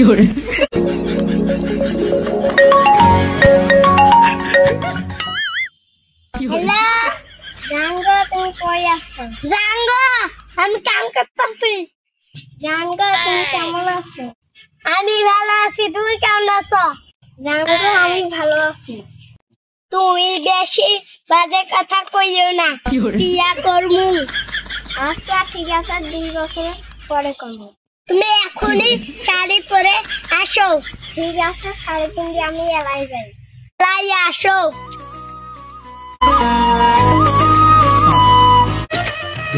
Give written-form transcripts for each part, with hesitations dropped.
Hello Django তুমি কই আছো জাঙ্গো আমি কাম করতেছি জাঙ্গো তুমি কেমন আছো আমি ভালো আছি তুমি কেমন আছো জাঙ্গো আমি ভালো আছি তুমি বেশি বাজে কথা কইও না বিয়া করমু আচ্ছা ঠিক আছে 2 বছর পরে করব তুমি এখনই শাড়ি পরে আসো ঠিক আছে শাড়ি পরে আমি এলাই যাই এলাই আসো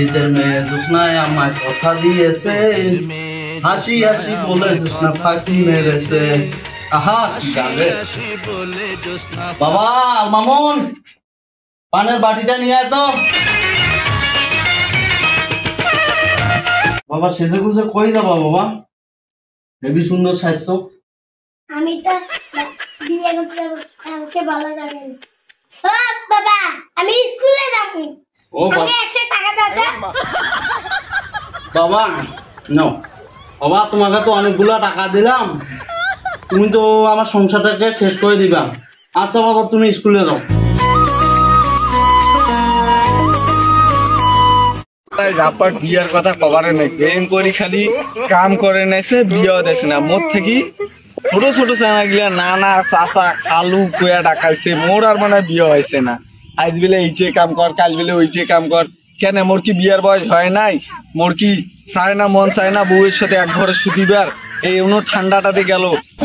इधर में जुस्ना আমার কথা দিয়েছে হাসি হাসি বলে जुस्ना ফাকি মেরে से আহা গালে বাবা মামুন পানের বাটিটা নিয়ে আয় তো বাবা সেজে গুজে কই যাবা বাবা হেবি সুন্দর সাজছো আমি তো বিয়ে করতে আমাকে ভালো লাগে ও বাবা আমি স্কুলে যাব ও বাবা 100 টাকা দাও বাবা নাও বাবা তোমাকে তো অনেকগুলো টাকা দিলাম তুমি তো আমার সংসারটাকে শেষ করে দিবা আচ্ছা বাবা তুমি স্কুলে যাও রাপার বিয়ার কথা কবারে নাই প্রেম করি খালি কাম করে নাইছে বিয়া দেছে না মোর থেকে ছোট ছোট চানাগুলা নানা চাচা খালু কুয়া ডাকাইছে মোর আর মানে বিয়ে হয়েছে না আজ বেলে এইটে কাম কর কাল বেলে ওইটে কাম কর কেন মোর কি বিয়ার বয়স হয় নাই মোর কি চায় না মন চায় না বউয়ের সাথে এক ঘরে শুতিবার এই উনো ঠান্ডাটাতে গেল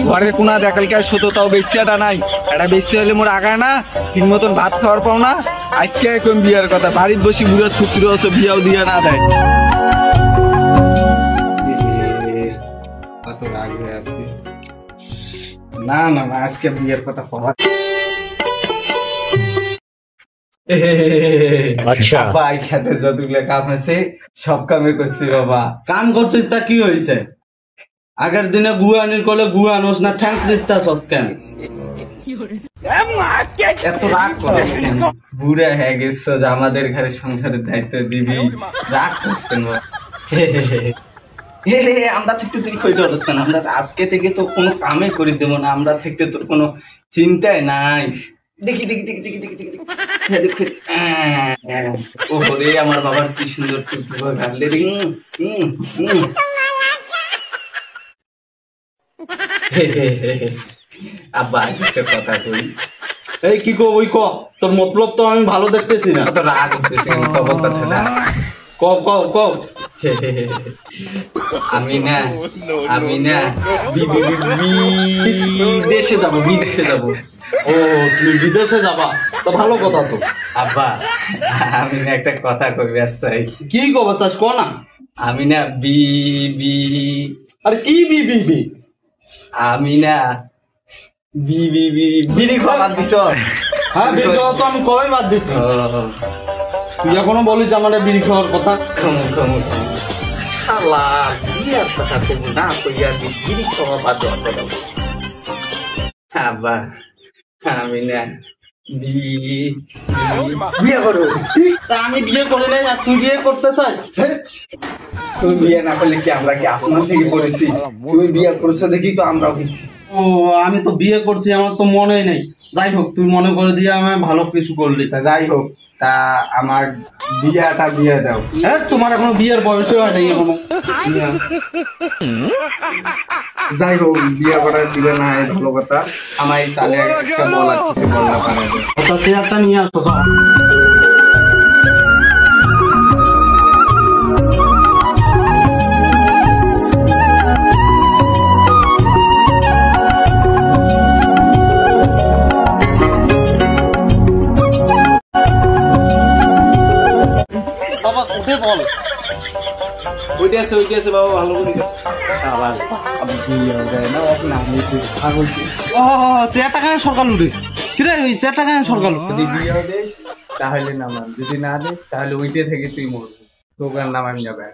ঘরের কোনা দেখালকার শত তাও বেশিয়াটা নাই এটা বেশি হলে মোর আগায় না ঠিক মতন ভাত খাওয়ার পাও না আজকে এখন বিয়ার কথা বাড়িতে বসে বুড়া ছুত্র আছে বিয়াও দিয়া না দেয় কত রাগ হয়ে আসছে না না না আজকে বিয়ের কথা কবার ভাই খেতে যতগুলো কাম আছে সব কামে করছি বাবা কাম করছিস তা কি হয়েছে আগের দিনে গুয়া আনির কলে গুয়া আনোস না ঠ্যাং তৃপ্তা সব কেন এত রাগ করে বুড়া হয়ে গেছো যে আমাদের ঘরে সংসারের দায়িত্ব দিবি রাগ করছেন আমরা থাকতে তুই কইতে পারছ না আমরা আজকে থেকে তো কোনো কামে করে দেবো না আমরা থাকতে তোর কোনো চিন্তাই নাই দেখি দেখি দেখি দেখি দেখি দেখি দেখি ও রে আমার বাবার কি সুন্দর টুকটুক গালে আব্বা একটা কথা কই এই কি কো ওই ক তোর মতলব তো আমি ভালো দেখতেছি না কত রাগ হইতেছে কব কথা না ক ক ক আমি না বিদেশে যাবো ও তুমি বিদেশে যাবা তো ভালো কথা তো আব্বা আমি না একটা কথা কই চাই কি কবা চাস ক না আমি না আর কি বি বি বি আমি না বিড়ি খাওয়া বাদ দিছ হ্যাঁ বিড়ি খাওয়া তো আমি কবে বাদ দিছি তুই এখনো বলিস আমার বিড়ি খাওয়ার কথা খামু শালা বিয়ার কথা কইব না কইয়া বিড়ি খাওয়া বাদ দাও আব্বা আমি না বিয়ে করো তা আমি বিয়ে করি নাই আর তুই বিয়ে করতে চাস তুমি বিয়ে না করলে কি আমরা কি আসমান থেকে পড়েছি তুমি বিয়ে করছো দেখি তো আমরাও গেছি ও আমি তো বিয়ে করছি আমার তো মনেই নেই যাই হোক তুই মনে করে দিয়ে আমি ভালো কিছু করলি যাই হোক তা আমার বিয়াটা দিয়ে দাও হ্যাঁ তোমার এখনো বিয়ের বয়সে হয় নাই এখনো যাই হোক বিয়ে করার দিবে না ভালো কথা আমার এই সালে একটা বলা কিছু বলনা পারে ওটা চেয়ারটা নিয়ে আসো বাবা উঠে বল ওইটা আছে বাবা ভালো করে আবার বিয়ে যায় না আপনি আমি পাগল ও চেয়ারটা কেন সরকার উঠে কিরে ওই চেয়ারটা কেন সরকার যদি বিয়ে দিস তাহলে নামান যদি না দিস তাহলে ওইটা থেকে তুই মরবি তোকার নামান যাবে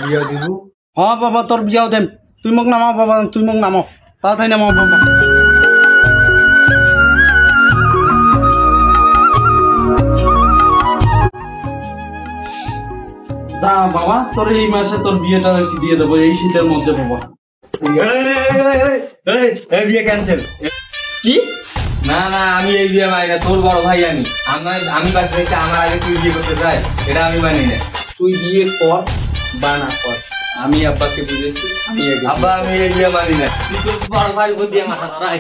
বিয়ে দিব হ্যাঁ বাবা তোর বিয়াও দেন তুই মোক নামাও বাবা তুই মোক নামাও তাড়াতাড়ি নামাও বাবা যা বাবা তোর এই মাসে তোর বিয়েটা দিয়ে দেবো এই শীতের মধ্যে বাবা বিয়ে ক্যান্সেল। কি? না না, আমি এই বিয়ে মানি না, তোর বড় ভাই আমি বাচ্চা থেকে আমার আগে তুই বিয়ে করতে চাই, এটা আমি মানি না। তুই বিয়ে কর বা না কর, আমি আব্বাকে বুঝেছি, আব্বা আমি এই বিয়ে মানি না। তুই তোর বড় ভাই উপর দিয়ে মাথা ধরাই।